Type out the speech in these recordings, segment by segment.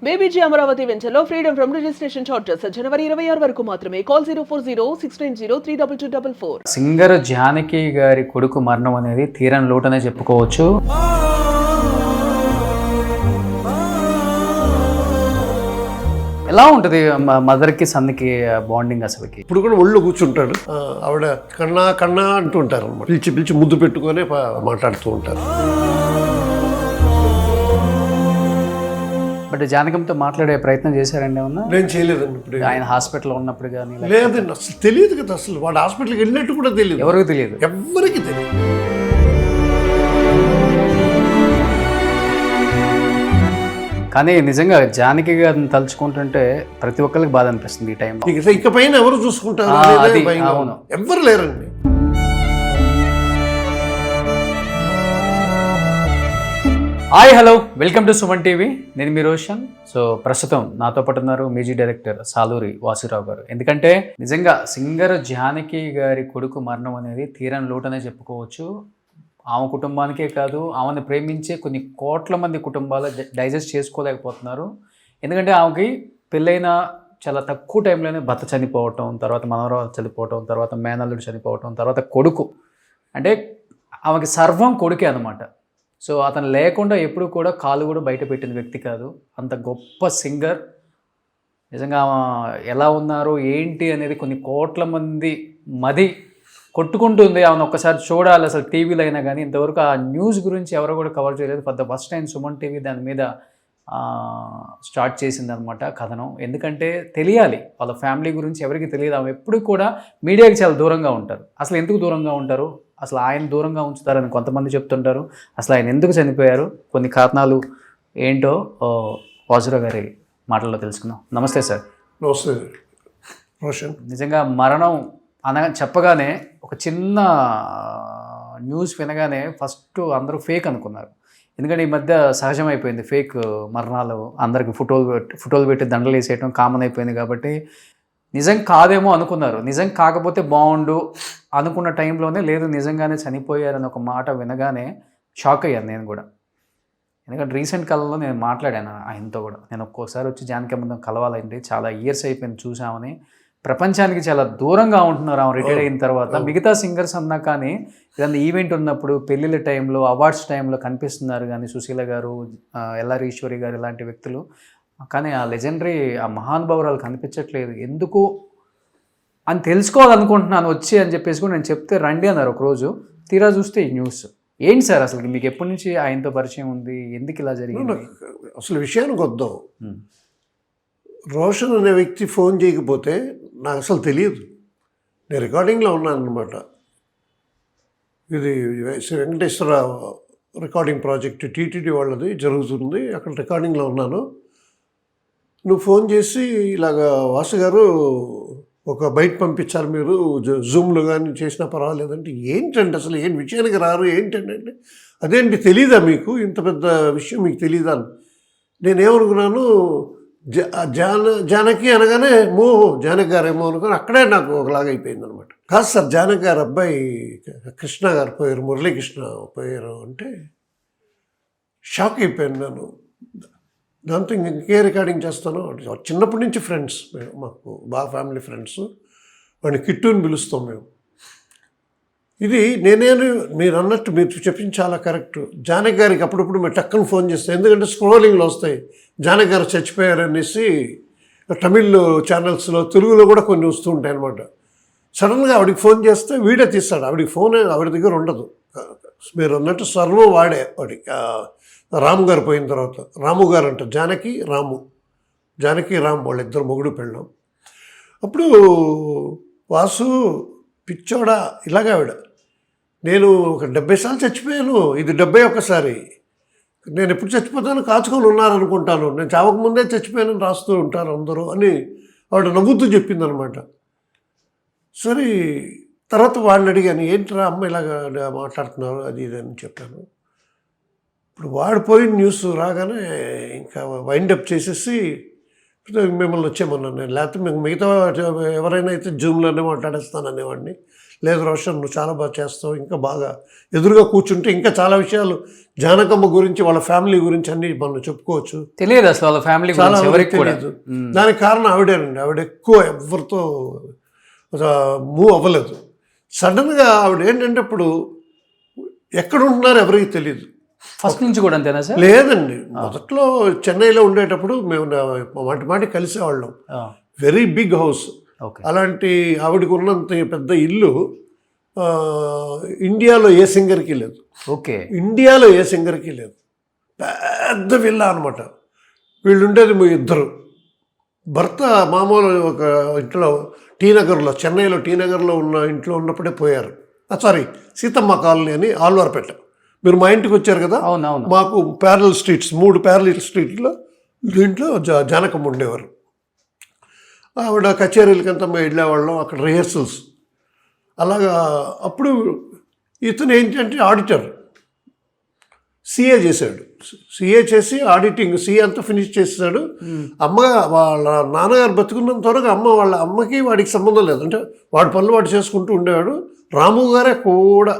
బేబీజీ అమరావతి వెంచర్లో freedom from registration charges జనవరి 26 వరకు మాత్రమే. కాల్ 04069032244. సింగర్ జానకి గారి కొడుకు మరణం అనేది తీరని లోటనే చెప్పుకోవచ్చు. ఎలా ఉంటుంది మదర్కి సన్కి బాండింగ్ అసలుకి? ఇప్పుడు కూడా ఒళ్ళు కూర్చుంటాడు, ఆవిడ కన్నా కన్నా అంటూ ఉంటారు అనమాట. పిలిచి పిలిచి ముద్దు పెట్టుకొని మాట్లాడుతూ ఉంటారు. బట్ జానకంతో మాట్లాడే ప్రయత్నం చేశారండి ఏమన్నా? నేను చేయలేదండి. ఇప్పుడు ఆయన హాస్పిటల్లో ఉన్నప్పుడు కానీ లేదండి, అసలు తెలియదు కదా. అసలు వాడు హాస్పిటల్కి వెళ్ళినట్టు కూడా తెలియదు, ఎవరికి తెలియదు, ఎవ్వరికి తెలియదు. కానీ నిజంగా జానకి గారిని తలుచుకుంటుంటే ప్రతి ఒక్కరికి బాధ అనిపిస్తుంది ఈ టైంలో. ఇక పైన ఎవరు చూసుకుంటారు? అవును, ఎవ్వరు లేరండి. Hi, hello, welcome to Suman TV. నేను మీ రోషన్. సో ప్రస్తుతం నాతో పాటు ఉన్నారు మ్యూజిక్ డైరెక్టర్ సాలూరి వాసురావు గారు. ఎందుకంటే నిజంగా సింగర్ జానకి గారి కొడుకు మరణం అనేది తీరని లోటనే చెప్పుకోవచ్చు. ఆమె కుటుంబానికే కాదు, ఆమెను ప్రేమించే కొన్ని కోట్ల మంది కుటుంబాలు డైజెస్ట్ చేసుకోలేకపోతున్నారు. ఎందుకంటే ఆమెకి పెళ్ళైన చాలా తక్కువ టైంలోనే భర్త చనిపోవటం, తర్వాత మనవరాలు చనిపోవటం, తర్వాత మేనల్లుడు చనిపోవటం, తర్వాత కొడుకు, అంటే ఆమెకి సర్వం కొడుకే అన్నమాట. సో అతను లేకుండా ఎప్పుడు కూడా కాలు కూడా బయట పెట్టిన వ్యక్తి కాదు. అంత గొప్ప సింగర్. నిజంగా ఎలా ఉన్నారు ఏంటి అనేది కొన్ని కోట్ల మంది మది కొట్టుకుంటుంది. ఆమెను ఒక్కసారి చూడాలి అసలు టీవీలో అయినా కానీ. ఇంతవరకు ఆ న్యూస్ గురించి ఎవరు కూడా కవర్ చేయలేదు. For the first time Suman TV దాని మీద స్టార్ట్ చేసింది అనమాట కథనం. ఎందుకంటే తెలియాలి, వాళ్ళ ఫ్యామిలీ గురించి ఎవరికి తెలియదు. ఆమె ఎప్పుడు కూడా మీడియాకి చాలా దూరంగా ఉంటారు. అసలు ఎందుకు దూరంగా ఉంటారు, అసలు ఆయన దూరంగా ఉంచుతారని కొంతమంది చెప్తుంటారు. అసలు ఆయన ఎందుకు చనిపోయారు, కొన్ని కారణాలు ఏంటో వాసురావు గారి మాటల్లో తెలుసుకుందాం. నమస్తే సార్. నమస్తే రోషన్. నిజంగా మరణం చెప్పగానే ఒక చిన్న న్యూస్ వినగానే ఫస్ట్ అందరూ ఫేక్ అనుకున్నారు. ఎందుకంటే ఈ మధ్య సహజమైపోయింది ఫేక్ మరణాలు. అందరికి ఫోటోలు పెట్టి దండలు వేసేయటం కామన్ అయిపోయింది. కాబట్టి నిజం కాదేమో అనుకున్నారు. నిజం కాకపోతే బాగుండు అనుకున్న టైంలోనే లేదు నిజంగానే చనిపోయారని ఒక మాట వినగానే షాక్ అయ్యాను నేను కూడా. ఎందుకంటే రీసెంట్ కాలంలో నేను మాట్లాడాను ఆయనతో కూడా. నేను ఒక్కోసారి వచ్చి జానకమ్మ కలవాలండి, చాలా ఇయర్స్ అయిపోయింది చూసామని. ప్రపంచానికి చాలా దూరంగా ఉంటున్నారు ఆమె రిటైర్ అయిన తర్వాత. మిగతా సింగర్స్ అన్నా కానీ ఏదన్నా ఈవెంట్ ఉన్నప్పుడు, పెళ్ళిళ్ళ టైంలో, అవార్డ్స్ టైంలో కనిపిస్తున్నారు కానీ సుశీల గారు, ఎల్ఆర్ ఈశ్వరి గారు ఇలాంటి వ్యక్తులు. కానీ ఆ లెజెండరీ, ఆ మహానుభావురాలు కనిపించట్లేదు. ఎందుకు అని తెలుసుకోవాలనుకుంటున్నాను వచ్చి అని చెప్పేసి కూడా నేను చెప్తే రండి అన్నారు ఒకరోజు. తీరా చూస్తే ఈ న్యూస్. ఏంటి సార్ అసలు మీకు ఎప్పటి నుంచి ఆయనతో పరిచయం ఉంది, ఎందుకు ఇలా జరిగింది? అసలు విషయానికి వద్దాం. రోషన్ అనే వ్యక్తి ఫోన్ చేయకపోతే నాకు అసలు తెలియదు. నేను రికార్డింగ్లో ఉన్నాను అనమాట. ఇది Shri Venkateswara recording project TTD వాళ్ళది జరుగుతుంది, అక్కడ రికార్డింగ్లో ఉన్నాను. నువ్వు ఫోన్ చేసి ఇలాగా వాసు గారు ఒక బయట పంపించారు, మీరు జూమ్లో కానీ చేసినా పర్వాలేదంటే ఏంటంటే అసలు ఏం విషయానికి రారు ఏంటంటే అంటే అదేంటి తెలీదా మీకు, ఇంత పెద్ద విషయం మీకు తెలీదా అని. నేనేమనుకున్నాను, జానకి అనగానే జానకి గారేమో అనుకుని అక్కడే నాకు ఒకలాగా అయిపోయింది అనమాట. కాదు సార్, జానకి గారు అబ్బాయి కృష్ణ గారు పోయారు, మురళీకృష్ణ పోయారు అంటే షాక్ అయిపోయాను నేను. దాంతో ఇంకే రికార్డింగ్ చేస్తాను. చిన్నప్పటి నుంచి ఫ్రెండ్స్ మేము, మాకు బాగా ఫ్యామిలీ ఫ్రెండ్స్. వాడిని కిట్టుని పిలుస్తాం మేము. ఇది మీరు అన్నట్టు మీరు చెప్పింది చాలా కరెక్ట్. జానకి గారికి అప్పుడప్పుడు మేము టక్కన ఫోన్ చేస్తాం, ఎందుకంటే స్క్రోలింగ్లో వస్తాయి జానకి గారు చచ్చిపోయారనేసి. తమిళ్ ఛానల్స్లో, తెలుగులో కూడా కొన్ని వస్తూ ఉంటాయి అనమాట. సడన్గా ఆవిడికి ఫోన్ చేస్తే వీడే తీస్తాడు. ఆవిడికి ఫోన్ ఆవిడ దగ్గర ఉండదు. మీరు అన్నట్టు సర్వం వాడే వాడికి. రాము గారు పోయిన తర్వాత, రాము గారు అంట, జానకి రాము వాళ్ళిద్దరు మొగుడు పెళ్ళాం. అప్పుడు వాసు పిచ్చోడా ఇలాగా ఆవిడ, నేను ఒక 70 సార్లు చచ్చిపోయాను, ఇది 71సారి. నేను ఎప్పుడు చచ్చిపోతాను కాచుకొని ఉన్నారనుకుంటాను, నేను చావకముందే చచ్చిపోయానని రాస్తూ ఉంటారు అందరూ అని ఆవిడ నవ్వుతూ చెప్పిందనమాట. సరే తర్వాత వాళ్ళని అడిగాను, ఏంట్రా అమ్మ ఇలాగా మాట్లాడుతున్నారు అది ఇది అని చెప్పాను. ఇప్పుడు వాడు పోయిన న్యూస్ రాగానే ఇంకా వైండప్ చేసేసి మిమ్మల్ని వచ్చేమన్నాను నేను. లేకపోతే మిగతా ఎవరైనా అయితే జూమ్లోనే మాట్లాడేస్తాను అనేవాడిని. లేదు రోషన్ నువ్వు చాలా బాగా చేస్తావు, ఇంకా బాగా ఎదురుగా కూర్చుంటే ఇంకా చాలా విషయాలు జానకమ్మ గురించి వాళ్ళ ఫ్యామిలీ గురించి అన్ని మనం చెప్పుకోవచ్చు. తెలియదు అసలు వాళ్ళ ఫ్యామిలీ చాలా గురించి ఎవరికి కూడా. తెలియదు. దానికి కారణం ఆవిడేనండి. ఆవిడ ఎక్కువ ఎవరితో మూవ్ అవ్వలేదు. సడన్గా ఆవిడ ఏంటంటే ఇప్పుడు ఎక్కడ ఉంటున్నారో ఎవరికి తెలియదు. ఫస్ట్ నుంచి కూడా అంతేనా సార్? లేదండి, మొదట్లో చెన్నైలో ఉండేటప్పుడు మేము మాటి కలిసేవాళ్ళం. Very big house. అలాంటి ఆవిడకి ఉన్నంత పెద్ద ఇల్లు ఇండియాలో ఏ సింగర్కి లేదు. ఓకే, ఇండియాలో ఏ సింగర్కి లేదు. పెద్ద విల్లా అనమాట. వీళ్ళు ఉండేది ఇద్దరు. భర్త మామూలు ఒక ఇంట్లో టీనగర్లో, చెన్నైలో టీనగర్లో ఉన్న ఇంట్లో ఉన్నప్పుడే పోయారు. సారీ, సీతమ్మ కాలనీ అని ఆల్వార్పేట. మీరు మా ఇంటికి వచ్చారు కదా, అవునవును. మాకు ప్యారలల్ స్ట్రీట్స్, 3 ప్యారలల్ స్ట్రీట్లో దీంట్లో జానకమ్మ ఉండేవారు. ఆవిడ కచేరీలకంతా మేము వెళ్ళేవాళ్ళం, అక్కడ రిహర్సల్స్. అలాగా అప్పుడు ఇతను ఏంటంటే ఆడిటర్, సిఏ చేశాడు. సిఏ చేసి ఆడిటింగ్ సిఏ అంతా ఫినిష్ చేసాడు. అమ్మ వాళ్ళ నాన్నగారు బతుకున్నంత వరకు వాళ్ళ అమ్మకి వాడికి సంబంధం లేదు. అంటే వాడి పనులు వాడు చేసుకుంటూ ఉండేవాడు. రాము గారే కూడా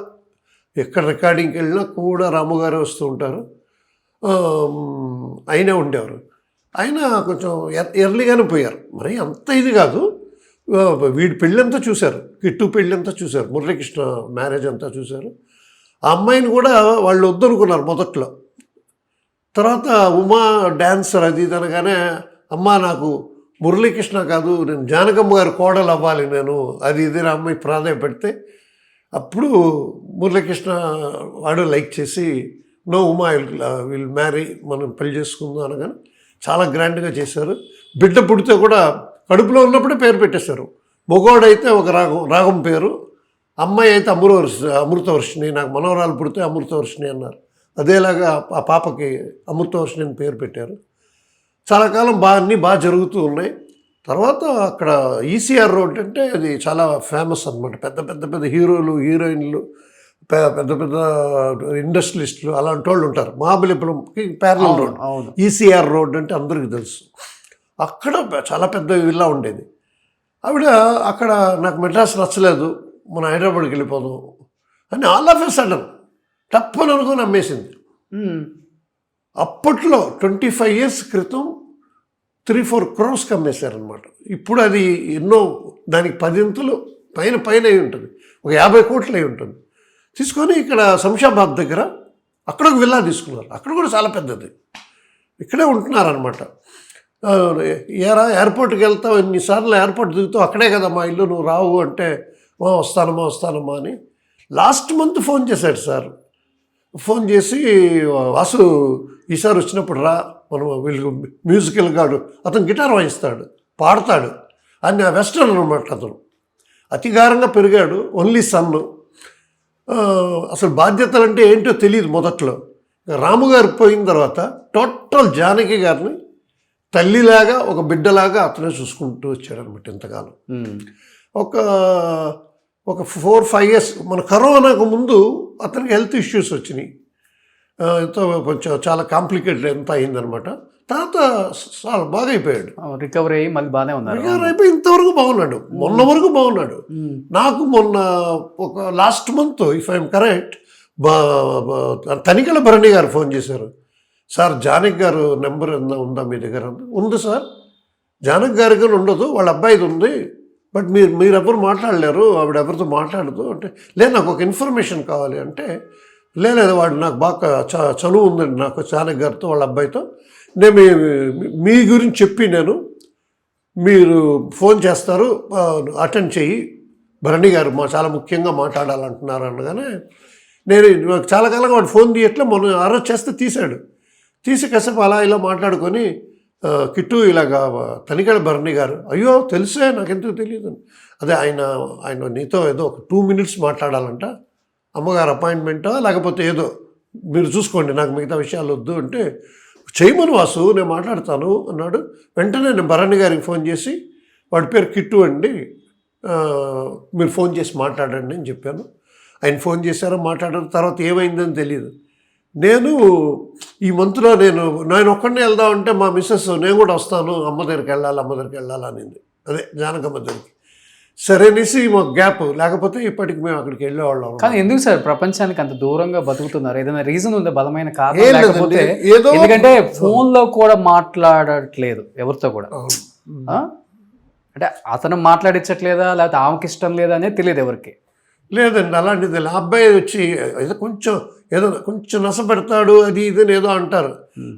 ఎక్కడ రికార్డింగ్కి వెళ్ళినా కూడా రాము గారే వస్తూ ఉంటారు. అయినా ఉండేవారు. అయినా కొంచెం ఎర్లీగానే పోయారు. మరి అంత ఇది కాదు. వీడి పెళ్ళంతా చూశారు, కిట్టు పెళ్ళంతా చూశారు, మురళీకృష్ణ మ్యారేజ్ అంతా చూశారు. ఆ అమ్మాయిని కూడా వాళ్ళు వద్దనుకున్నారు మొదట్లో. తర్వాత ఉమా డాన్సర్ అది ఇది అనగానే, అమ్మ నాకు మురళీకృష్ణ కాదు, నేను జానకమ్మ గారి కోడలు అవ్వాలి నేను, అది ఇది అమ్మాయి ప్రాధాన్యపెడితే అప్పుడు మురళీకృష్ణ వాడు లైక్ చేసి నో ఉమా విల్ మ్యారీ, మనం పెళ్లి చేసుకుందాం అనగానే చాలా గ్రాండ్గా చేశారు. బిడ్డ పుడితే కూడా కడుపులో ఉన్నప్పుడే పేరు పెట్టేశారు. మగవాడైతే ఒక రాగం పేరు, అమ్మాయి అయితే అమృతవర్షిణి. నాకు మనవరాలు పుడితే అమృతవర్షిణి అన్నారు. అదేలాగా ఆ పాపకి అమృతవర్షిణి అని పేరు పెట్టారు. చాలా కాలం అన్నీ బాగా జరుగుతూ ఉన్నాయి. తర్వాత అక్కడ ఈసీఆర్ రోడ్ అంటే అది చాలా ఫేమస్ అనమాట. పెద్ద హీరోలు, హీరోయిన్లు, పెద్ద ఇండస్ట్రియలిస్టులు అలాంటి వాళ్ళు ఉంటారు. మహాబలిపురంకి ప్యారలల్ రోడ్ ఈసీఆర్ రోడ్ అంటే అందరికీ తెలుసు. అక్కడ చాలా పెద్ద విల్లా ఉండేది. ఆవిడ అక్కడ నాకు మెడ్రాస్ నచ్చలేదు, మన హైదరాబాద్కి వెళ్ళిపోదాం అని ఆల్ ఆఫ్ ఎ సడన్ తప్పని అనుకుని అమ్మేసింది. అప్పట్లో 25 years క్రితం 3-4 crores అమ్మేశారనమాట. ఇప్పుడు అది ఎన్నో, దానికి 10 పైన అయి ఉంటుంది, ఒక 50 కోట్లు అయి ఉంటుంది. తీసుకొని ఇక్కడ శంషాబాద్ దగ్గర అక్కడ ఒక విల్లా తీసుకున్నారు. అక్కడ కూడా చాలా పెద్దది. ఇక్కడే ఉంటున్నారనమాట. ఎయిర్పోర్ట్కి వెళ్తావు, ఎన్నిసార్లు ఎయిర్పోర్ట్ దిగుతావు, అక్కడే కదా మా ఇల్లు, నువ్వు రావు అంటే వస్తానమ్మా అని. లాస్ట్ మంత్ ఫోన్ చేశాడు సార్. ఫోన్ చేసి, వాసు ఈసారి వచ్చినప్పుడు రా, మనం వీళ్ళు మ్యూజికల్ గాడు, అతను గిటార్ వాయిస్తాడు, పాడతాడు అని. వెస్టర్న్ అనమాట అతను. అతిగారంగా పెరిగాడు, ఓన్లీ సన్. అసలు బాధ్యతలు అంటే ఏంటో తెలియదు మొదట్లో. రాము గారు పోయిన తర్వాత టోటల్ జానకి గారిని తల్లిలాగా, ఒక బిడ్డలాగా అతనే చూసుకుంటూ వచ్చాడనమాట ఇంతకాలం. ఒక 4-5 years మన కరోనాకు ముందు అతనికి హెల్త్ ఇష్యూస్ వచ్చినాయి. ఎంతో కొంచెం చాలా కాంప్లికేటెడ్ ఎంత అయిందనమాట. తర్వాత చాలా బాగా అయిపోయాడు, రికవరీ అయ్యి మళ్ళీ బాగానే ఉన్నారు. రికవరీ అయిపోయి ఇంతవరకు బాగున్నాడు, మొన్న వరకు బాగున్నాడు. నాకు మొన్న ఒక last month if I'm correct, Tanikella Bharani garu phone చేశారు. సార్ జానకి గారు నెంబర్ ఉందా మీ దగ్గర? ఉంది సార్, జానకి గారికి ఉండదు, వాళ్ళ అబ్బాయిది ఉంది, బట్ మీరు ఎవరు మాట్లాడలేరు, ఆవిడ ఎవరితో మాట్లాడదు అంటే. లేదు నాకు ఒక ఇన్ఫర్మేషన్ కావాలి అంటే, లేదు వాడు నాకు బాగా చనువు ఉందండి నాకు జానకి గారితో వాళ్ళ అబ్బాయితో, నేను మీ గురించి చెప్పి మీరు ఫోన్ చేస్తారు, అటెండ్ చెయ్యి, భరణి గారు చాలా ముఖ్యంగా మాట్లాడాలంటున్నారు అనగానే, నేను చాలా కాలంగా వాడు ఫోన్ తీయట్లే, మొన్న ఆ రోజు చేస్తే తీసి కాసేపు అలా ఇలా మాట్లాడుకొని, కిట్టు ఇలాగా తనికెళ్ళ భరణి గారు, అయ్యో తెలుసే, నాకెందుకు తెలియదు, అదే ఆయన నీతో ఏదో ఒక 2 minutes మాట్లాడాలంట, అమ్మగారు అపాయింట్మెంటా లేకపోతే ఏదో మీరు చూసుకోండి, నాకు మిగతా విషయాలు వద్దు అంటే, చేయమని వాసు నేను మాట్లాడతాను అన్నాడు. వెంటనే నేను భరణి గారికి ఫోన్ చేసి, వాడి పేరు కిట్టు అండి, మీరు ఫోన్ చేసి మాట్లాడండి అని చెప్పాను. ఆయన ఫోన్ చేశారో మాట్లాడారు. తర్వాత ఏమైందని తెలియదు. నేను ఈ మంత్లో నేను ఒక్కడినే వెళ్దామంటే మా మిస్సెస్ నేను కూడా వస్తాను, అమ్మ దగ్గరికి వెళ్ళాలి అనింది. అదే జానకమ్మ దగ్గరికి. సరే అనేసి మాకు గ్యాప్, లేకపోతే ఇప్పటికి మేము అక్కడికి వెళ్ళేవాళ్ళం. కానీ ఎందుకు సార్ ప్రపంచానికి అంత దూరంగా బతుకుతున్నారు? ఏదైనా రీజన్ ఉందా, బలమైన కారణం? ఏం లేదండి, లేకపోతే ఏదో ఎందుకంటే ఫోన్ లో కూడా మాట్లాడట్లేదు ఎవరితో కూడా, ఆ? అంటే అతను మాట్లాడించట్లేదా లేకపోతే ఆమెకి ఇష్టం లేదా అనేది తెలియదు ఎవరికి. లేదండి, అలాంటిది ఆ అబ్బాయి వచ్చి ఏదో కొంచెం నస పెడతాడు, అది ఇది అని ఏదో అంటారు.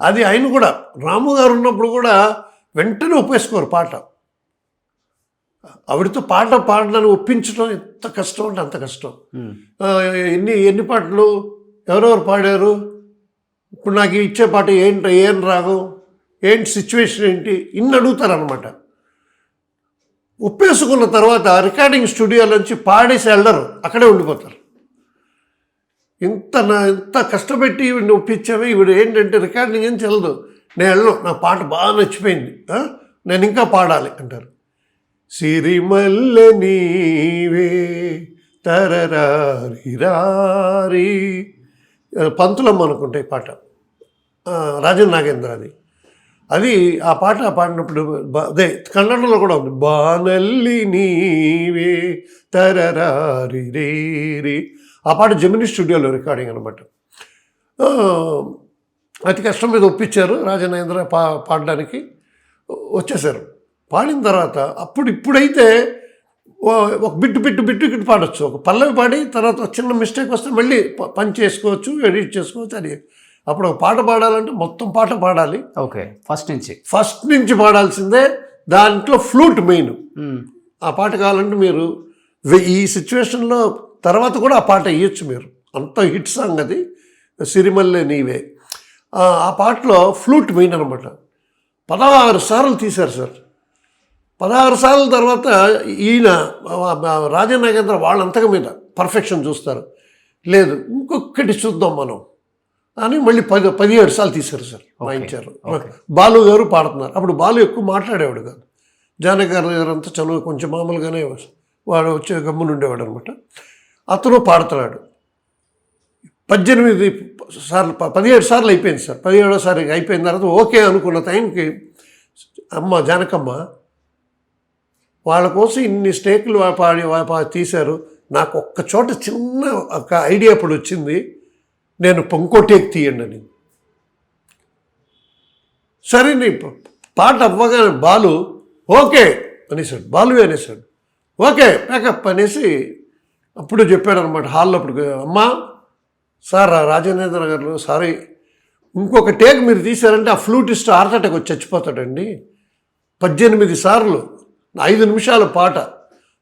అది ఆయన కూడా రాము గారు ఉన్నప్పుడు కూడా వెంటనే ఒప్పేసుకోరు పాట. ఆవిడతో పాట పాడడానికి ఒప్పించడం ఎంత కష్టం అంటే అంత కష్టం. ఎన్ని పాటలు ఎవరెవరు పాడారు, ఇప్పుడు నాకు ఇచ్చే పాట ఏంటి, ఏం రాగం, ఏంటి సిచ్యువేషన్ ఏంటి, ఇన్ని అడుగుతారనమాట. ఒప్పేసుకున్న తర్వాత రికార్డింగ్ స్టూడియో నుంచి పాడేసి వెళ్ళరు, అక్కడే ఉండిపోతారు. ఇంత కష్టపెట్టి ఈవిడిని ఒప్పించామే, ఈవిడ ఏంటంటే రికార్డింగ్ ఏం చెల్లదు, నేను వెళ్ళను, నా పాట బాగా నచ్చిపోయింది, నేను ఇంకా పాడాలి అంటారు. సిరిమల్లె నీవే తరరారి పంతులమ్మ అనుకుంటాయి పాట, రాజన్ నాగేంద్ర అది ఆ పాట పాడినప్పుడు అదే కన్నడలో కూడా ఉంది. బానల్లి నీవే తరరారి రేరి, ఆ పాట జెమినీ స్టూడియోలో రికార్డింగ్ అనమాట. అతి కష్టం మీద ఒప్పించారు రాజనేంద్ర పాడడానికి. వచ్చేసారు, పాడిన తర్వాత ఇప్పుడైతే ఒక బిట్టు పాడచ్చు, ఒక పల్లవి పాడి తర్వాత చిన్న మిస్టేక్ వస్తే మళ్ళీ పంచ్ చేసుకోవచ్చు, ఎడిట్ చేసుకోవచ్చు. అది అప్పుడు ఒక పాట పాడాలంటే మొత్తం పాట పాడాలి. ఓకే, ఫస్ట్ నుంచి పాడాల్సిందే. దాంట్లో ఫ్లూట్ మెయిన్. ఆ పాట కావాలంటే మీరు ఈ సిచ్యువేషన్లో తర్వాత కూడా ఆ పాట ఇవ్వచ్చు మీరు, అంత హిట్ సాంగ్ అది సిరిమల్లె నీవే. ఆ పాటలో ఫ్లూట్ మెయిన్ అనమాట. 16 సార్లు తీశారు సార్. 16 సార్లు తర్వాత ఈయన రాజన్ నాగేంద్ర వాళ్ళంతగా మీద పర్ఫెక్షన్ చూస్తారు. లేదు ఇంకొకటి చూద్దాం మనం అని మళ్ళీ 17 సార్లు తీశారు సార్, వాయించారు. బాలు గారు పాడుతున్నారు. అప్పుడు బాలు ఎక్కువ మాట్లాడేవాడు కాదు, జానకి గారి దగ్గర అంతా చదువు కొంచెం మామూలుగానే వాడు వచ్చే గమ్మున ఉండేవాడు అనమాట. అతను పాడుతున్నాడు. 17 సార్లు అయిపోయింది సార్. 17వ అయిపోయిన తర్వాత ఓకే అనుకున్న టైంకి జానకమ్మ వాళ్ళ కోసం ఇన్ని స్టేకులు తీశారు, నాకు ఒక్క చోట చిన్న ఒక ఐడియా ఇప్పుడు వచ్చింది, నేను ఇంకో టేక్ తీయండి అని. సరే నీ పాట అవ్వగానే బాలు ఓకే అనేసాడు, బాలు అనేసాడు. ఓకే ప్యాకప్ అనేసి అప్పుడు చెప్పాడు అనమాట హాల్లో. అప్పుడు అమ్మా సార్ రాజనేంద్ర గారు సారీ, ఇంకొక టేక్ మీరు తీశారంటే ఆ ఫ్లూటిస్ట్ హార్ట్ అటాక్ వచ్చి చచ్చిపోతాడండి. 18 సార్లు 5 నిమిషాల పాట,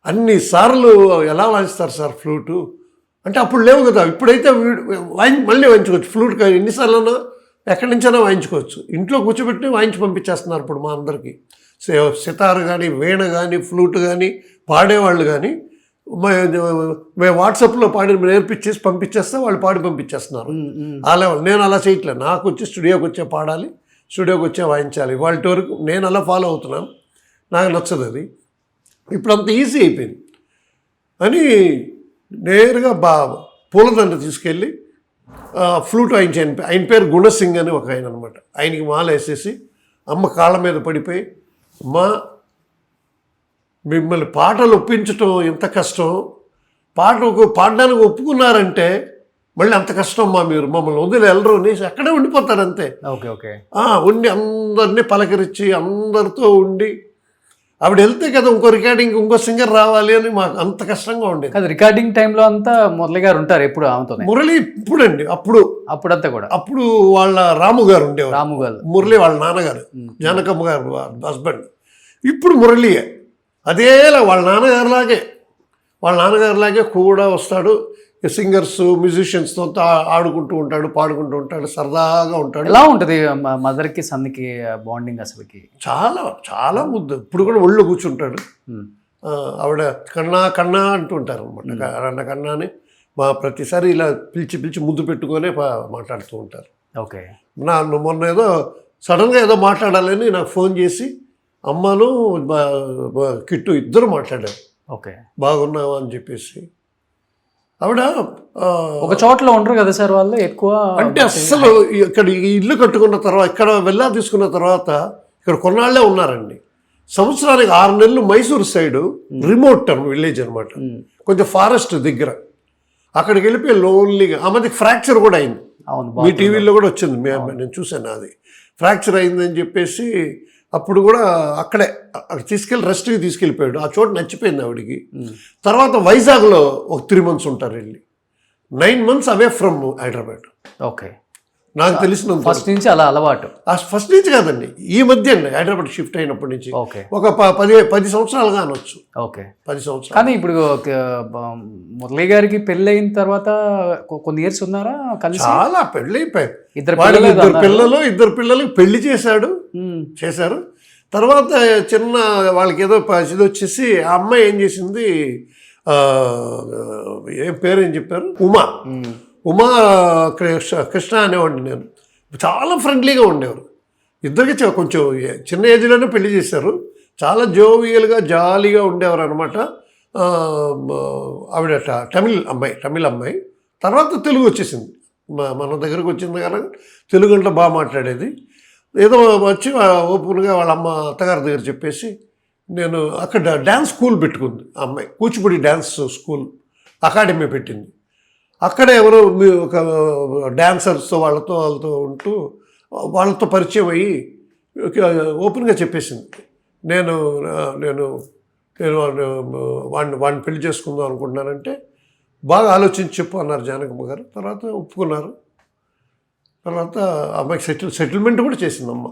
అన్ని సార్లు ఎలా వాయిస్తారు సార్ ఫ్లూటు అంటే అప్పుడు లేవు కదా. ఇప్పుడైతే మళ్ళీ వాయించుకోవచ్చు ఫ్లూట్, ఎన్నిసార్లైనా ఎక్కడి నుంచైనా వాయించుకోవచ్చు. ఇంట్లో కూర్చోబెట్టి వాయించి పంపించేస్తున్నారు ఇప్పుడు మా అందరికీ. సితార్ కానీ, వీణ కానీ, ఫ్లూట్ కానీ, పాడేవాళ్ళు కానీ మేము వాట్సాప్లో పాడి నేర్పించేసి పంపించేస్తే వాళ్ళు పాడి పంపించేస్తున్నారు. ఆ లెవెల్. నేను అలా చేయట్లేదు, నాకు వచ్చి స్టూడియోకి వచ్చే పాడాలి, స్టూడియోకి వచ్చే వాయించాలి. వాళ్ళ వరకు నేను అలా ఫాలో అవుతున్నాను, నాకు నచ్చదు అది. ఇప్పుడు అంత ఈజీ అయిపోయింది అని నేరుగా పూలదండ తీసుకెళ్ళి ఫ్లూట్ వాయించాను. ఆయన పేరు గుణసింగ్ అని ఒక ఆయన అనమాట. ఆయనకి మాల వేసేసి అమ్మ కాళ్ళ మీద పడిపోయి, అమ్మ మిమ్మల్ని పాటలు ఒప్పించటం ఎంత కష్టం, పాడడానికి ఒప్పుకున్నారంటే మళ్ళీ అంత కష్టం అమ్మా, మీరు మమ్మల్ని వదిలి వెళ్ళరు అనేసి అక్కడే ఉండిపోతారు అంతే. ఉండి అందరినీ పలకరించి అందరితో ఉండి ఆవిడ వెళ్తే కదా ఇంకో రికార్డింగ్ ఇంకో సింగర్ రావాలి అని మాకు అంత కష్టంగా ఉండేది. అది రికార్డింగ్ టైంలో అంతా మురళి గారు ఉంటారు ఎప్పుడు ఆమెతో? మురళి ఇప్పుడండి, అప్పుడంతా కూడా అప్పుడు వాళ్ళ రాము గారు ఉండేవారు. మురళి వాళ్ళ నాన్నగారు, జానకమ్మ గారు హస్బెండ్. ఇప్పుడు మురళియే అదేలా వాళ్ళ నాన్నగారిలాగే కూడా వస్తాడు. సింగర్స్ మ్యూజిషియన్స్తో ఆడుకుంటూ ఉంటాడు, పాడుకుంటూ ఉంటాడు, సరదాగా ఉంటాడు. ఎలా ఉంటుంది మదర్కి సన్నికి బాండింగ్? అసలుకి చాలా చాలా ముద్దు. ఇప్పుడు కూడా ఒళ్ళు కూర్చుంటాడు. ఆవిడ కన్నా అంటూ ఉంటారు అనమాట. కన్నా అని ప్రతిసారి ఇలా పిలిచి ముద్దు పెట్టుకొని మాట్లాడుతూ ఉంటారు. ఓకే. మొన్న ఏదో సడన్గా ఏదో మాట్లాడాలని నాకు ఫోన్ చేసి అమ్మను కిట్టు ఇద్దరు మాట్లాడారు. ఓకే, బాగున్నావా అని చెప్పేసి. ఆవిడ ఒక చోట్ల ఉండరు కదా సార్ వాళ్ళు ఎక్కువ, అంటే అస్సలు ఇక్కడ ఇల్లు కట్టుకున్న తర్వాత, ఇక్కడ వెళ్ళా తీసుకున్న తర్వాత ఇక్కడ కొన్నాళ్లే ఉన్నారండి. సంవత్సరానికి 6 నెలలు Mysore side remote term village అనమాట, కొంచెం ఫారెస్ట్ దగ్గర. అక్కడికి వెళ్ళిపోయి లోన్లీగా, ఆ మధ్య ఫ్రాక్చర్ కూడా అయింది. అవును, మీ టీవీలో కూడా వచ్చింది, నేను చూశాను. అది ఫ్రాక్చర్ అయిందని చెప్పేసి అప్పుడు కూడా అక్కడే అక్కడ తీసుకెళ్ళి రెస్ట్కి తీసుకెళ్ళిపోయాడు. ఆ చోటు నచ్చిపోయింది ఆవిడికి. తర్వాత వైజాగ్లో ఒక 3 months ఉంటారు వెళ్ళి. 9 months away from Hyderabad. Okay, నాకు తెలిసిన ఫస్ట్ నుంచి అలా అలవాటు. ఫస్ట్ నుంచి కాదండి, ఈ మధ్య అండి హైదరాబాద్ షిఫ్ట్ అయినప్పటి నుంచి ఓకే, ఒక 10 సంవత్సరాలుగా అనొచ్చు. ఓకే, 10 సంవత్సరాలు. కానీ ఇప్పుడు మురళి గారికి పెళ్ళి అయిన తర్వాత కొన్ని ఇయర్స్ ఉన్నారా కలిసి? చాలా పెళ్ళి అయిపోయాయి. ఇద్దరు ఇద్దరు పిల్లలకు పెళ్లి చేశారు. తర్వాత చిన్న వాళ్ళకి ఏదో ఇది వచ్చేసి ఆ అమ్మాయి ఏం చేసింది, ఏం పేరు ఏం చెప్పారు, ఉమా కృష్ణ అనేవాడిని నేను. చాలా ఫ్రెండ్లీగా ఉండేవారు. ఇద్దరికి కొంచెం చిన్న ఏజ్లోనే పెళ్లి చేశారు. చాలా జోవియల్గా జాలీగా ఉండేవారు అనమాట. ఆవిడ తమిళ అమ్మాయి. తర్వాత తెలుగు వచ్చేసింది, మన దగ్గరకు వచ్చింది కదా. తెలుగు అంటే బాగా మాట్లాడేది. ఏదో వచ్చి ఓపెన్గా వాళ్ళ అత్తగారి దగ్గర చెప్పేసి నేను అక్కడ డ్యాన్స్ స్కూల్ పెట్టుకుంది ఆ అమ్మాయి. కూచిపూడి డ్యాన్స్ స్కూల్ అకాడమీ పెట్టింది. అక్కడే ఎవరో ఒక డాన్సర్స్తో వాళ్ళతో ఉంటూ వాళ్ళతో పరిచయం అయ్యి ఓపెన్గా చెప్పేసింది, నేను వాడిని పెళ్లి చేసుకుందాం అనుకుంటున్నానంటే, బాగా ఆలోచించి చెప్పు అన్నారు జానకమ్మ గారు. తర్వాత ఒప్పుకున్నారు. తర్వాత అమ్మాయికి సెటిల్మెంట్ కూడా చేసింది అమ్మ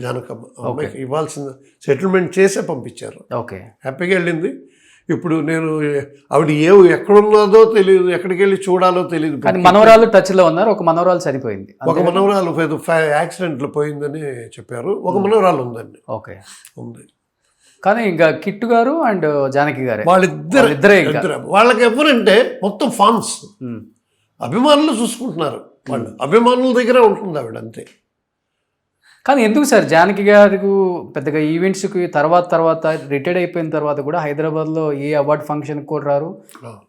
జానకమ్మ. అమ్మాయికి ఇవ్వాల్సిన సెటిల్మెంట్ చేసే పంపించారు. ఓకే, హ్యాపీగా వెళ్ళింది. ఇప్పుడు నేను ఆవిడ ఎక్కడున్నదో తెలియదు, ఎక్కడికి వెళ్ళి చూడాలో తెలియదు. కానీ మనవరాలు టచ్లో ఉన్నారు. ఒక మనవరాలు చనిపోయింది, ఒక మనవరాలు యాక్సిడెంట్లో పోయిందని చెప్పారు. ఒక మనవరాలు ఉందండి. ఓకే, ఉంది. కానీ ఇంకా కిట్టు గారు అండ్ జానకి గారే వాళ్ళిద్దరే. వాళ్ళకి ఎవరంటే మొత్తం ఫాన్స్, అభిమానులు చూసుకుంటున్నారు. వాళ్ళు అభిమానుల దగ్గర ఉంటుంది ఆవిడ, అంతే. కానీ ఎందుకు సార్ జానకి గారికి పెద్దగా ఈవెంట్స్కి తర్వాత రిటైర్డ్ అయిపోయిన తర్వాత కూడా హైదరాబాద్లో ఏ అవార్డు ఫంక్షన్కి కూడా రారు,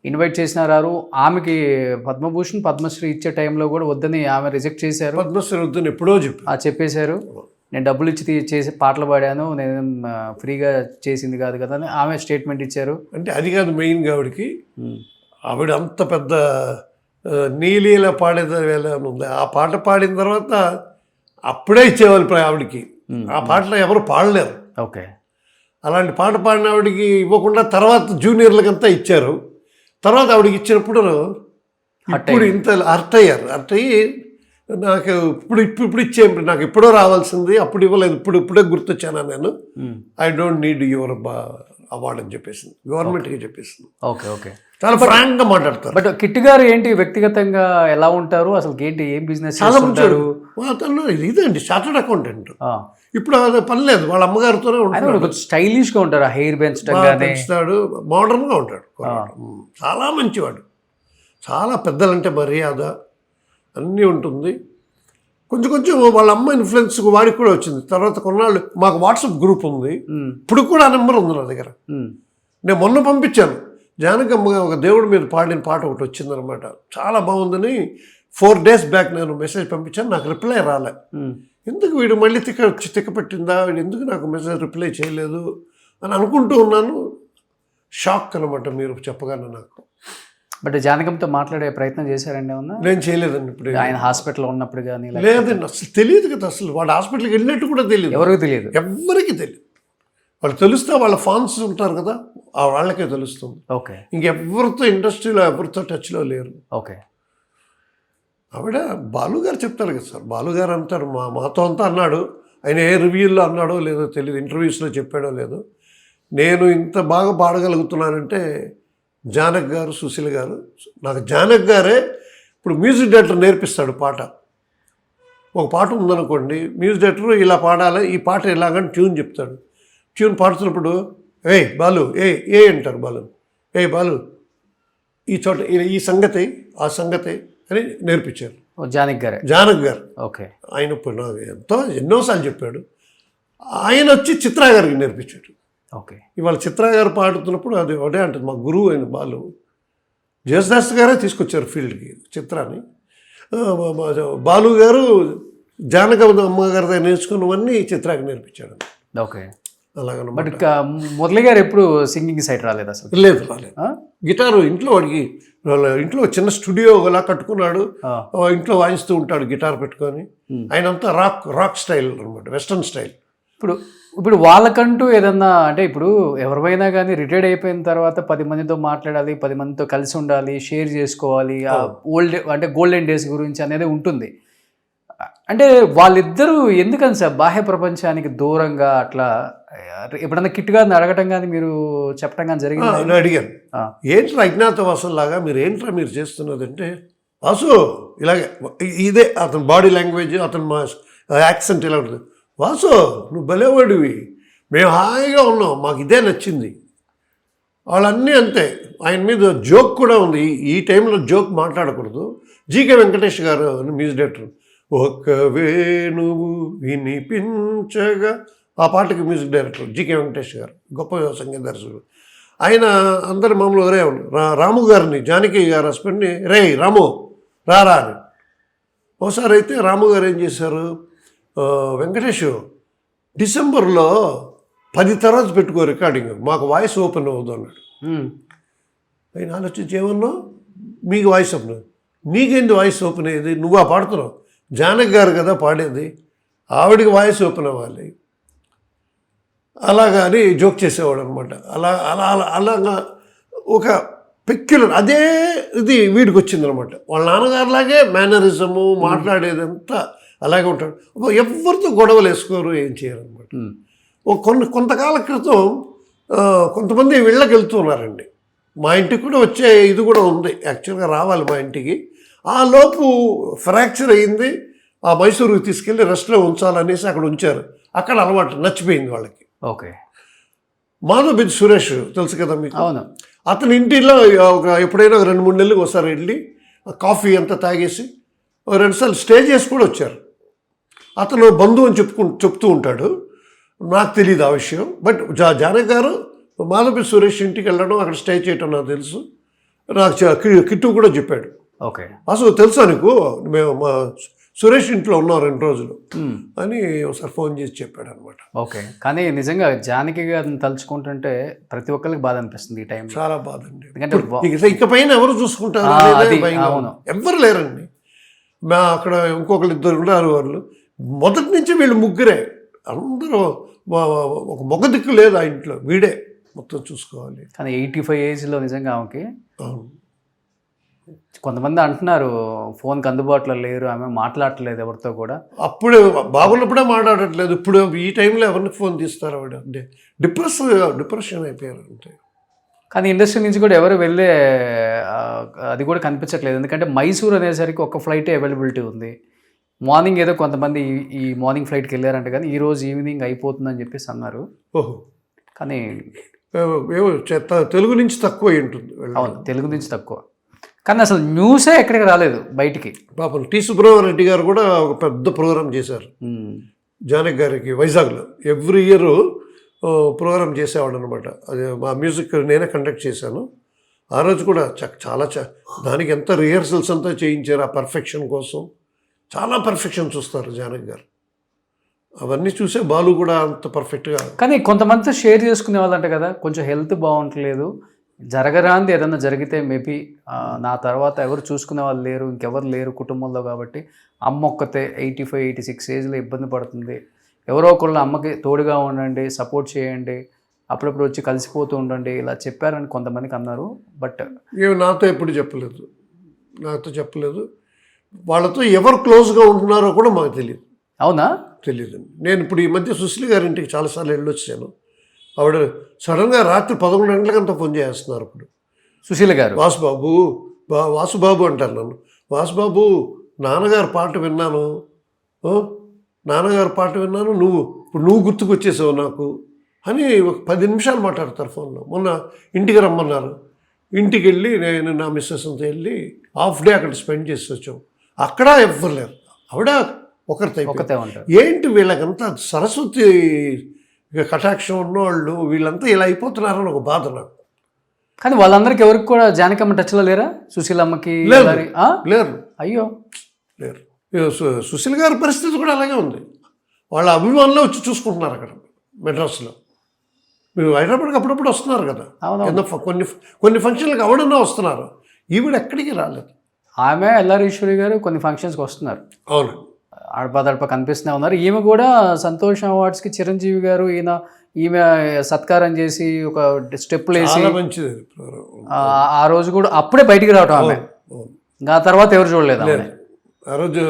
ఇన్వైట్ చేసినా రారు. ఆమెకి పద్మభూషణ్ పద్మశ్రీ ఇచ్చే టైంలో కూడా వద్దని ఆమె రిజెక్ట్ చేశారు. పద్మశ్రీ వద్దని ఎప్పుడో చెప్పేశారు. నేను డబ్బులు ఇచ్చి చేసి పాటలు పాడాను, నేను ఫ్రీగా చేసింది కాదు కదా అని ఆమె స్టేట్మెంట్ ఇచ్చారు. అంటే అది కాదు మెయిన్గా ఆవిడకి. ఆవిడ అంత పెద్ద నీలీల పాడేది వేళ ఉంది. ఆ పాట పాడిన తర్వాత అప్పుడే ఇచ్చేవాళ్ళు ఆవిడకి. ఆ పాటలో ఎవరు పాడలేరు. ఓకే, అలాంటి పాట పాడిన ఆవిడకి ఇవ్వకుండా తర్వాత జూనియర్లకంతా ఇచ్చారు. తర్వాత ఆవిడకి ఇచ్చినప్పుడు ఇంత అర్థయ్యి నాకు ఇప్పుడు ఇచ్చే, నాకు ఎప్పుడో రావాల్సింది, అప్పుడు ఇవ్వలేదు, ఇప్పుడే గుర్తొచ్చానా నేను. I don't need your award అని చెప్పేసింది, గవర్నమెంట్కి చెప్పేసింది. ఓకే, ఓకే, చాలా ఫ్రాంక్గా మాట్లాడతారు. బట్ కిట్టు గారు ఏంటి వ్యక్తిగతంగా ఎలా ఉంటారు అసలు, ఏంటి ఏం బిజినెస్ చేస్తుంటారు? ఇదండి చార్టర్డ్ అకౌంటెంట్. ఇప్పుడు అది పని లేదు, వాళ్ళ అమ్మగారితోనే ఉంటాడు. స్టైలిష్గా ఉంటారు, హెయిర్ పెంచుతాడు, మోడర్న్గా ఉంటాడు. చాలా మంచివాడు, చాలా పెద్దలంటే మర్యాద అన్నీ ఉంటుంది. కొంచెం వాళ్ళ అమ్మ ఇన్ఫ్లుయెన్స్ వాడికి కూడా వచ్చింది. తర్వాత కొన్నాళ్ళు మాకు వాట్సాప్ గ్రూప్ ఉంది, ఇప్పుడు కూడా ఆ నెంబర్ ఉంది నా దగ్గర. నేను మొన్న పంపించాను, జానకమ్మ ఒక దేవుడి మీద పాడిన పాట ఒకటి వచ్చిందనమాట, చాలా బాగుందని 4 days బ్యాక్ నేను మెసేజ్ పంపించాను. నాకు రిప్లై రాలే. ఎందుకు వీడు మళ్ళీ తిక్కపెట్టిందా, వీడు ఎందుకు నాకు మెసేజ్ రిప్లై చేయలేదు అని అనుకుంటూ ఉన్నాను. షాక్ అనమాట మీరు చెప్పగానే నాకు. బట్ జానకంతో మాట్లాడే ప్రయత్నం చేశారండి ఏమన్నా? నేను చేయలేదండి. ఇప్పుడు ఆయన హాస్పిటల్లో ఉన్నప్పుడు కానీ లేదండి, అసలు తెలియదు కదా. అసలు వాడు హాస్పిటల్కి వెళ్ళినట్టు కూడా తెలియదు, ఎవరికి తెలియదు, ఎవరికి తెలియదు. వాళ్ళు తెలుస్తే వాళ్ళ ఫాన్స్ ఉంటారు కదా, ఆ వాళ్ళకే తెలుస్తుంది. ఓకే, ఇంకెవరితో ఇండస్ట్రీలో ఎవరితో టచ్లో లేరు. ఓకే, ఆవిడ బాలుగారు చెప్తారు కదా సార్, బాలుగారు అంటారు మాతో అంతా అన్నాడు. ఆయన ఏ రివ్యూల్లో అన్నాడో లేదో తెలియదు, ఇంటర్వ్యూస్లో చెప్పాడో లేదో. నేను ఇంత బాగా పాడగలుగుతున్నానంటే జానక్ గారు, సుశీల్ గారు. నాకు జానక్ గారే ఇప్పుడు మ్యూజిక్ డైరెక్టర్ నేర్పిస్తాడు పాట. ఒక పాట ఉందనుకోండి, మ్యూజిక్ డైరెక్టర్ ఇలా పాడాలి, ఈ పాట ఇలాగని ట్యూన్ చెప్తాడు. ట్యూన్ పాడుతున్నప్పుడు బాలు ఏ అంటారు, బాలు ఈ చోట ఈ సంగతి ఆ సంగతి అని నేర్పించారు జానక్ గారు. ఓకే, ఆయన ఇప్పుడు నాకు ఎన్నోసార్లు చెప్పాడు. ఆయన వచ్చి చిత్రా గారికి నేర్పించాడు. ఓకే, ఇవాళ చిత్రా గారు పాడుతున్నప్పుడు అది ఒకటే అంటుంది, మా గురువు అయిన బాలు జయదాస్ గారే తీసుకొచ్చారు ఫీల్డ్కి చిత్రాన్ని. బాలు గారు జానకమ్మ గారి దగ్గర నేర్చుకున్నవన్నీ చిత్రాకి నేర్పించాడు. ఓకే, అలాగనమాట. బట్ మురళి గారు ఎప్పుడు సింగింగ్ సైడ్ రాలేదు అసలు. లేదు రాలేదు. ఆ? గిటారు ఇంట్లో వాడికి వాళ్ళ ఇంట్లో చిన్న స్టూడియో అలా కట్టుకున్నాడు. ఆ. ఇంట్లో వాయిస్తూ ఉంటాడు గిటార్ పెట్టుకొని. ఆయన అంతా రాక్ స్టైల్ అనమాట, వెస్టర్న్ స్టైల్. ఇప్పుడు వాళ్ళకంటూ ఏదన్నా అంటే ఇప్పుడు ఎవరివైనా కానీ రిటైర్డ్ అయిపోయిన తర్వాత 10 మందితో మాట్లాడాలి, 10 మందితో కలిసి ఉండాలి, షేర్ చేసుకోవాలి, ఆ ఓల్డ్ అంటే గోల్డెన్ డేస్ గురించి అనేది ఉంటుంది. అంటే వాళ్ళిద్దరూ ఎందుకని సార్ బాహ్య ప్రపంచానికి దూరంగా అట్లా ఎప్పుడన్నా కిట్ గారిని అడగటం కానీ మీరు చెప్పడం కానీ జరిగింది? నేను అడిగాను, ఏంట్రా అజ్ఞాతవాసం లాగా మీరు చేస్తున్నదంటే, వాసు ఇలాగే ఇదే అతని బాడీ లాంగ్వేజ్, అతని మా యాక్సెంట్ ఇలా ఉంటుంది. వాసు నువ్వు భలేవాడివి, మేము హాయిగా ఉన్నాం, మాకు ఇదే నచ్చింది. వాళ్ళన్నీ అంతే. ఆయన మీద జోక్ కూడా ఉంది. ఈ టైంలో జోక్ మాట్లాడకూడదు. జీకే వెంకటేష్ గారు మ్యూజిక్ డైరెక్టర్. ఒక వేణువు వినిపించగా ఆ పాటకి మ్యూజిక్ డైరెక్టర్ జీకే వెంకటేష్ గారు, గొప్ప సంగీత దర్శకుడు. ఆయన అందరు మామూలు ఒరే రాము గారిని, జానకి గారు హస్బెండ్ని, రే రాము రారా అని. ఒకసారి అయితే రాము గారు ఏం చేశారు, వెంకటేష్ డిసెంబర్లో 10 తర్వాత పెట్టుకో రికార్డింగ్, మాకు వాయిస్ ఓపెన్ అవ్వదు అన్నాడు. ఆయన ఆలోచించి ఏమన్నావు, మీకు వాయిస్ ఓపెన్, నీకేంది వాయిస్ ఓపెన్ అయ్యేది, నువ్వు ఆ పాడుతున్నావు, జానకి గారు కదా పాడేది, ఆవిడికి వాయిస్ ఓపెన్ అవ్వాలి. అలాగా అని జోక్ చేసేవాడు అనమాట. అలాగా ఒక పెక్యులర్ అదే ఇది వీడికి వచ్చిందనమాట. వాళ్ళ నాన్నగారులాగే మేనరిజము, మాట్లాడేదంతా అలాగే ఉంటాడు. ఎవరితో గొడవలు వేసుకోరు, ఏం చేయరనమాట. కొంతకాల క్రితం కొంతమంది వీళ్ళకి వెళ్తున్నారండి. మా ఇంటికి కూడా వచ్చే ఇది కూడా ఉంది, యాక్చువల్గా రావాలి మా ఇంటికి. ఆ లోపు ఫ్రాక్చర్ అయ్యింది, ఆ మైసూరుకి తీసుకెళ్ళి రెస్ట్లో ఉంచాలనేసి అక్కడ ఉంచారు. అక్కడ అలవాటు నచ్చిపోయింది వాళ్ళకి. ఓకే. మాధవ్ బిన్ సురేష్ తెలుసు కదా మీకు? అవును. అతని ఇంటిలో ఎప్పుడైనా 2-3 నెలలకు ఒకసారి వెళ్ళి కాఫీ అంతా తాగేసి 2 సార్లు స్టే చేసి కూడా వచ్చారు. అతను బంధువు అని చెప్తూ ఉంటాడు, నాకు తెలియదు ఆ విషయం. బట్ జానకి గారు మాధవ్ బిన్ సురేష్ ఇంటికి వెళ్ళడం, అక్కడ స్టే చేయటం నాకు తెలుసు. నాకు కిట్టు కూడా చెప్పాడు. ఓకే. అసలు తెలుసా నీకు, మేము మా సురేష్ ఇంట్లో ఉన్నాం 2 రోజులు అని ఒకసారి ఫోన్ చేసి చెప్పాడు అనమాట. ఓకే. కానీ నిజంగా జానకి గారిని తలుచుకుంటుంటే ప్రతి ఒక్కరికి బాధ అనిపిస్తుంది ఈ టైం. చాలా బాధ అండి. ఎందుకంటే ఇకపైన ఎవరు చూసుకుంటారు, ఎవ్వరు లేరండి. మా అక్కడ ఇంకొకరు 2 ఉన్నారు. వాళ్ళు మొదటి నుంచి వీళ్ళు ముగ్గురే, అందరూ ఒక మొగ దిక్కు లేదు ఆ ఇంట్లో, వీడే మొత్తం చూసుకోవాలి. కానీ 85 ఏజ్లో నిజంగా ఆమెకి కొంతమంది అంటున్నారు ఫోన్కి అందుబాటులో లేరు, ఆమె మాట్లాడట్లేదు ఎవరితో కూడా. అప్పుడే బాగున్నప్పుడే మాట్లాడట్లేదు, ఇప్పుడు ఈ టైంలో ఎవరిని ఫోన్ తీస్తారు ఆవిడ అంటే డిప్రెషన్ అయిపోయారు అంటే. కానీ ఇండస్ట్రీ నుంచి కూడా ఎవరు వెళ్ళే అది కూడా కనిపించట్లేదు. ఎందుకంటే మైసూర్ అనేసరికి ఒక ఫ్లైటే అవైలబిలిటీ ఉంది. మార్నింగ్ ఏదో కొంతమంది ఈ మార్నింగ్ ఫ్లైట్కి వెళ్ళారంటే, కానీ ఈరోజు ఈవినింగ్ అయిపోతుందని చెప్పేసి అన్నారు. ఓహో. కానీ తెలుగు నుంచి తక్కువ ఉంటుంది. అవును, తెలుగు నుంచి తక్కువ. కానీ అసలు న్యూసే ఎక్కడికి రాలేదు బయటికి. పాపం టి సుబ్రహ్మణ్యరెడ్డి గారు కూడా ఒక పెద్ద ప్రోగ్రామ్ చేశారు జానకి గారికి వైజాగ్లో. ఎవ్రీ ఇయర్ ప్రోగ్రామ్ చేసేవాడు అనమాట. అది మా మ్యూజిక్ నేనే కండక్ట్ చేశాను. ఆ రోజు కూడా చాలా దానికి ఎంత రిహర్సల్స్ అంతా చేయించారు ఆ పర్ఫెక్షన్ కోసం. చాలా పర్ఫెక్షన్ చూస్తారు జానకి గారు. అవన్నీ చూసే బాలు కూడా అంత పర్ఫెక్ట్గా. కానీ కొంతమందితో షేర్ చేసుకునే వాళ్ళంట కదా, కొంచెం హెల్త్ బాగుంటలేదు, జరగరాంది ఏదన్నా జరిగితే మేబీ నా తర్వాత ఎవరు చూసుకునే వాళ్ళు లేరు, ఇంకెవరు లేరు కుటుంబంలో, కాబట్టి అమ్మ ఒక్కతే 85-86 ఏజ్లో ఇబ్బంది పడుతుంది, ఎవరో ఒకళ్ళు అమ్మకి తోడుగా ఉండండి, సపోర్ట్ చేయండి, అప్పుడప్పుడు వచ్చి కలిసిపోతూ ఉండండి, ఇలా చెప్పారని కొంతమందికి అన్నారు. బట్ నాతో ఎప్పుడు చెప్పలేదు. వాళ్ళతో ఎవరు క్లోజ్గా ఉంటున్నారో కూడా మాకు తెలియదు. అవునా? తెలియదు. నేను ఇప్పుడు ఈ మధ్య సుశీల్ గారి ఇంటికి చాలాసార్లు వెళ్ళొచ్చాను. ఆవిడ సడన్గా రాత్రి 11 గంటలకంతా ఫోన్ చేస్తున్నారు. ఇప్పుడు సుశీల గారు వాసుబాబు అంటారు నన్ను. వాసుబాబు నాన్నగారు పాట విన్నాను, నువ్వు గుర్తుకొచ్చేసావు నాకు అని ఒక 10 నిమిషాలు మాట్లాడతారు ఫోన్లో. మొన్న ఇంటికి రమ్మన్నారు, ఇంటికి వెళ్ళి నేను నా మిస్సెస్ అంతా వెళ్ళి హాఫ్ డే అక్కడ స్పెండ్ చేసి వచ్చాం. అక్కడ ఎవ్వరు లేరు, ఆవిడ ఒకరితో ఉంటారు. ఏంటి వీళ్ళకంతా సరస్వతి కటాక్షం ఉన్నవాళ్ళు వీళ్ళంతా ఇలా అయిపోతున్నారని ఒక బాధ నాకు. కానీ వాళ్ళందరికీ ఎవరికి కూడా జానకమ్మ టచ్లో లేరా? సుశీలమ్మకి లేరు. అయ్యో లేరు. సుశీల్ గారి పరిస్థితి కూడా అలాగే ఉంది. వాళ్ళ అభిమానులు వచ్చి చూసుకుంటున్నారు అక్కడ మెడ్రాస్లో. మీరు హైదరాబాద్కి అప్పుడప్పుడు వస్తున్నారు కదా, అవును. ఏదో కొన్ని ఫంక్షన్లకు ఎవడన్నా వస్తున్నారు, ఈవిడ ఎక్కడికి రాలేదు. ఆమె ఎల్లారీశ్వరి గారు కొన్ని ఫంక్షన్స్కి వస్తున్నారు, అవును, అడపదడప కనిపిస్తూనే ఉన్నారు. ఈమె కూడా సంతోషం అవార్డ్స్కి చిరంజీవి గారు ఈమె సత్కారం చేసి ఒక స్టెప్పులు వేసి చాలా మంచిది. ఆ రోజు కూడా అప్పుడే బయటికి రావటం ఆమె. ఆ తర్వాత ఎవరు చూడలేదు ఆమె. ఆ రోజు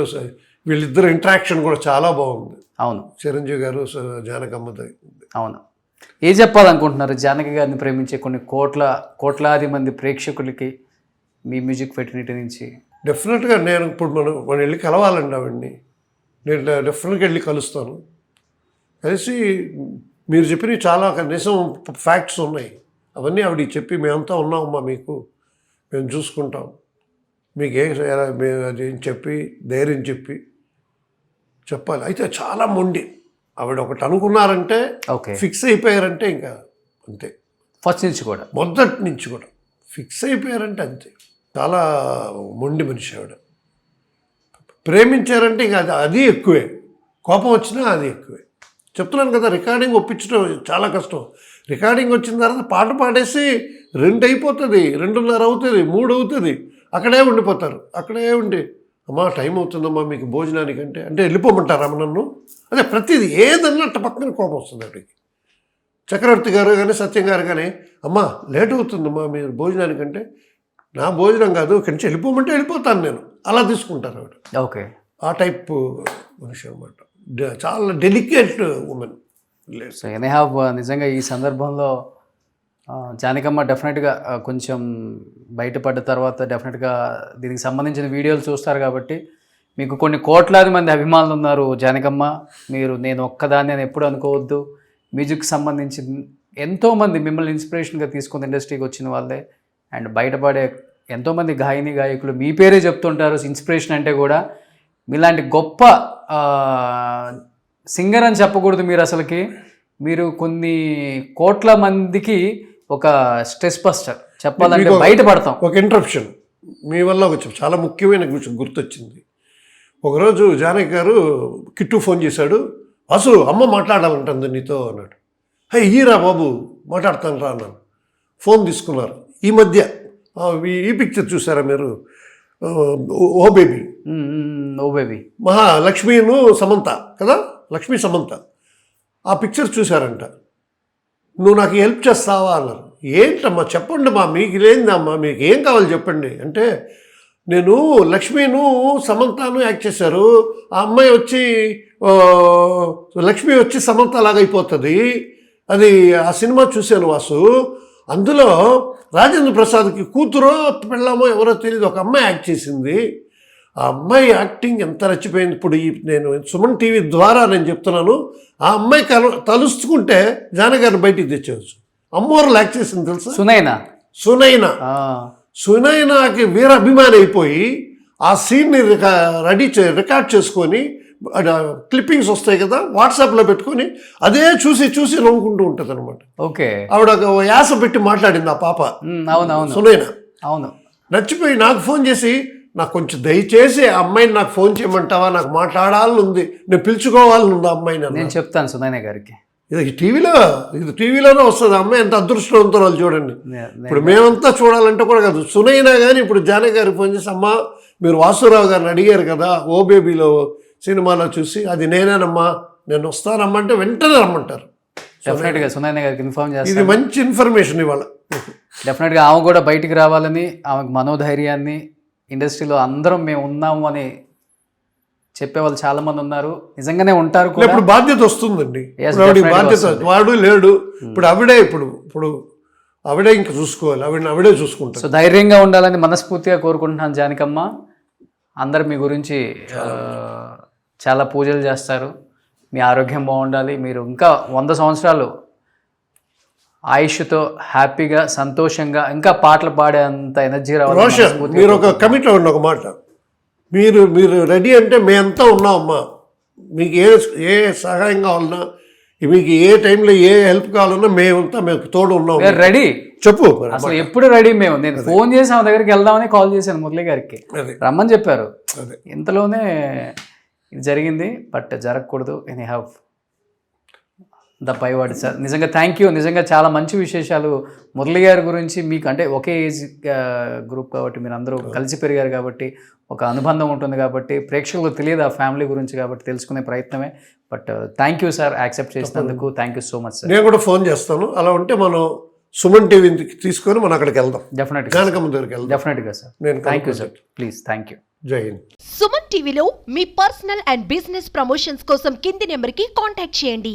వీళ్ళిద్దరు ఇంటరాక్షన్ కూడా చాలా బాగుంది. అవును, చిరంజీవి గారు జానకమ్మది. అవును. ఏం చెప్పాలనుకుంటున్నారు జానకి గారిని ప్రేమించే కొన్ని కోట్లాది మంది ప్రేక్షకులకి మీ మ్యూజిక్ ఫెటర్నిటీ నుంచి? డెఫినెట్గా నేను ఇప్పుడు మనం వెళ్ళి కలవాలండి ఆవిడ్ని. నేను డెఫినెట్గా వెళ్ళి కలుస్తాను. కలిసి మీరు చెప్పినవి చాలా నిజం ఫ్యాక్ట్స్ ఉన్నాయి, అవన్నీ ఆవిడకి చెప్పి మేమంతా ఉన్నామమ్మా, మేము చూసుకుంటాం, మీకు అది చెప్పి ధైర్యం చెప్పాలి. అయితే చాలా మొండి ఆవిడ. ఒకటి అనుకున్నారంటే, ఫిక్స్ అయిపోయారంటే ఇంకా అంతే. ఫస్ట్ నుంచి కూడా, మొదటి నుంచి కూడా ఫిక్స్ అయిపోయారంటే అంతే. చాలా మొండి మనిషి ఆవిడ. ప్రేమించారంటే ఇంకా అది ఎక్కువే, కోపం వచ్చినా అది ఎక్కువే. చెప్తున్నాను కదా, రికార్డింగ్ ఒప్పించడం చాలా కష్టం. రికార్డింగ్ వచ్చిన తర్వాత పాట పాడేసి 2 అయిపోతుంది, 2:30 అవుతుంది, 3 అవుతుంది, అక్కడే ఉండిపోతారు. అక్కడే ఉండి, అమ్మా టైం అవుతుందమ్మా మీకు భోజనానికి అంటే వెళ్ళిపోమంటారమ్మ నన్ను. అదే ప్రతిదీ ఏదన్నా అట్ట పక్కన కోపం వస్తుంది ఆవిడకి. చక్రవర్తి గారు కానీ సత్యం గారు కానీ, అమ్మా లేట్ అవుతుందమ్మా మీరు భోజనానికంటే, నా భోజనం కాదు, ఇక్కడి నుంచి వెళ్ళిపోమంటే వెళ్ళిపోతాను నేను, అలా తీసుకుంటారు ఆవిడ. ఓకే, ఆ టైప్ మనిషి అనమాట. చాలా డెలికేట్ ఉమెన్. సో నిజంగా ఈ సందర్భంలో జానకమ్మ డెఫినెట్గా కొంచెం బయటపడ్డ తర్వాత డెఫినెట్గా దీనికి సంబంధించిన వీడియోలు చూస్తారు కాబట్టి మీకు కొన్ని కోట్లాది మంది అభిమానులు ఉన్నారు జానకమ్మ. నేను ఒక్కదాన్ని అని ఎప్పుడు అనుకోవద్దు. మ్యూజిక్ సంబంధించి ఎంతోమంది మిమ్మల్ని ఇన్స్పిరేషన్గా తీసుకుని ఇండస్ట్రీకి వచ్చిన వాళ్ళే, అండ్ బయటపడే ఎంతోమంది గాయకులు మీ పేరే చెప్తుంటారు. ఇన్స్పిరేషన్ అంటే కూడా మీలాంటి గొప్ప సింగర్ అని చెప్పకూడదు మీరు కొన్ని కోట్ల మందికి ఒక స్ట్రెస్ బస్టర్ చెప్పాలంటే బయటపడతాం. ఒక ఇంటరప్షన్ మీ వల్ల చాలా ముఖ్యమైన విషయం గుర్తొచ్చింది. ఒకరోజు జానకి గారు కిట్టు ఫోన్ చేశాడు, వాసు అమ్మ మాట్లాడాలంటుంది నీతో అన్నాడు. ఈరా బాబు మాట్లాడతాను రా అన్నాను. ఫోన్ తీసుకున్నారు. ఈ మధ్య ఈ పిక్చర్ చూసారా మీరు, ఓ బేబీ లక్ష్మీను సమంత కదా, లక్ష్మీ సమంత, ఆ పిక్చర్ చూశారంట. నువ్వు నాకు హెల్ప్ చేస్తావా అన్నారు. ఏంటమ్మా చెప్పండి మా, మీకు లేనిదమ్మా, మీకు ఏం కావాలి చెప్పండి అంటే, నేను లక్ష్మీను సమంతను యాక్ట్ చేశారు, ఆ అమ్మాయి వచ్చి లక్ష్మి వచ్చి సమంత లాగైపోతుంది, అది ఆ సినిమా చూశాను వాసు, అందులో రాజేంద్ర ప్రసాద్కి కూతురో పెళ్ళామో ఎవరో తెలియదు, ఒక అమ్మాయి యాక్ట్ చేసింది, ఆ అమ్మాయి యాక్టింగ్ ఎంత రచ్చిపోయింది. ఇప్పుడు నేను సుమన్ టీవీ ద్వారా నేను చెప్తున్నాను, ఆ అమ్మాయి తలుచుకుంటే జానగారిని బయటికి తెచ్చేవచ్చు. అమ్మోరు యాక్ట్ చేసింది తెలుసా, సునైనాకి వీర అభిమాని అయిపోయి ఆ సీన్ని రికార్డ్ చేసుకొని క్లిప్పింగ్స్ వస్తాయి కదా వాట్సాప్లో పెట్టుకొని అదే చూసి నవ్వుకుంటూ ఉంటుంది అనమాట. ఓకే, ఆవిడ యాస పెట్టి మాట్లాడింది ఆ పాప సునైనా. అవును, నచ్చిపోయి నాకు ఫోన్ చేసి, నాకు కొంచెం దయచేసి ఆ అమ్మాయిని నాకు ఫోన్ చేయమంటావా, నాకు మాట్లాడాలని ఉంది, నేను పిలుచుకోవాలని ఉంది ఆ అమ్మాయిని. నేను చెప్తాను సునైనా గారికి. ఇది టీవీలోనే వస్తుంది. అమ్మాయి ఎంత అదృష్టవంతురాలు చూడండి. ఇప్పుడు మేమంతా చూడాలంటే కూడా కాదు, సునైనా కానీ ఇప్పుడు జానకి గారికి ఫోన్ చేసి, అమ్మా మీరు వాసురావు గారిని అడిగారు కదా ఓ బేబీలో సినిమాలో చూసి, అది నేనేనమ్మా, నేను వస్తానమ్మా అంటే వెంటనే రమ్మంటారు. డెఫినెట్గా సునైనా గారికి ఇన్ఫార్మ్ చేస్తాను. ఇది మంచి ఇన్ఫర్మేషన్ ఇవాళ. డెఫినెట్గా ఆమె కూడా బయటికి రావాలని, ఆమెకు మనోధైర్యాన్ని, ఇండస్ట్రీలో అందరం మేము ఉన్నాము అని చెప్పేవాళ్ళు చాలా మంది ఉన్నారు, నిజంగానే ఉంటారు. ఇప్పుడు బాధ్యత వస్తుందండి, బాధ్యత వాడు లేడు, ఇప్పుడు ఆవిడే ఇంకా చూసుకోవాలి, ఆవిడే చూసుకుంటారు. సో ధైర్యంగా ఉండాలని మనస్ఫూర్తిగా కోరుకుంటున్నాను జానకమ్మ. అందరు మీ గురించి చాలా పూజలు చేస్తారు, మీ ఆరోగ్యం బాగుండాలి, మీరు ఇంకా 100 సంవత్సరాలు ఆయుష్తో హ్యాపీగా సంతోషంగా ఇంకా పాటలు పాడే అంత ఎనర్జీ రావాలి. మీరు ఒక కమిట్ అవ్వండి, ఒక మాట, మీరు రెడీ అంటే మేమంతా ఉన్నామమ్మా, మీకు ఏ సహాయం కావాలన్నా, మీకు ఏ టైంలో ఏ హెల్ప్ కావాలన్నా మేము తోడు ఉన్నాం. రెడీ చెప్పు అసలు ఎప్పుడు రెడీ. నేను ఫోన్ చేసి ఆమె దగ్గరికి వెళ్దామని కాల్ చేశాను, మురళి గారికి రమ్మని చెప్పారు, ఇంతలోనే ఇది జరిగింది. బట్ జరగకూడదు. ద పైవాడి సార్. నిజంగా థ్యాంక్ యూ. నిజంగా చాలా మంచి విశేషాలు మురళి గారి గురించి. మీకు అంటే ఒకే ఏజ్ గ్రూప్ కాబట్టి మీరు అందరూ కలిసి పెరిగారు కాబట్టి ఒక అనుబంధం ఉంటుంది కాబట్టి ప్రేక్షకులకు తెలియదు ఆ ఫ్యామిలీ గురించి కాబట్టి తెలుసుకునే ప్రయత్నమే. But thank you sir accept చేసినందుకు. Thank you so much sir. నేను కూడా ఫోన్ చేస్తాను. అలా ఉంటే మనం సుమన్ టీవీ తీసుకొని మనం అక్కడికి వెళ్దాం. డెఫినెట్గా జానకమ్మ దగ్గరికి వెళ్దాం. డెఫినెట్గా సార్. నేను thank you sir. Please thank you. జై హింద్. సుమన్ టీవీలో మీ పర్సనల్ అండ్ బిజినెస్ ప్రమోషన్స్ కోసం కింది నెంబర్కి కాంటాక్ట్ చేయండి.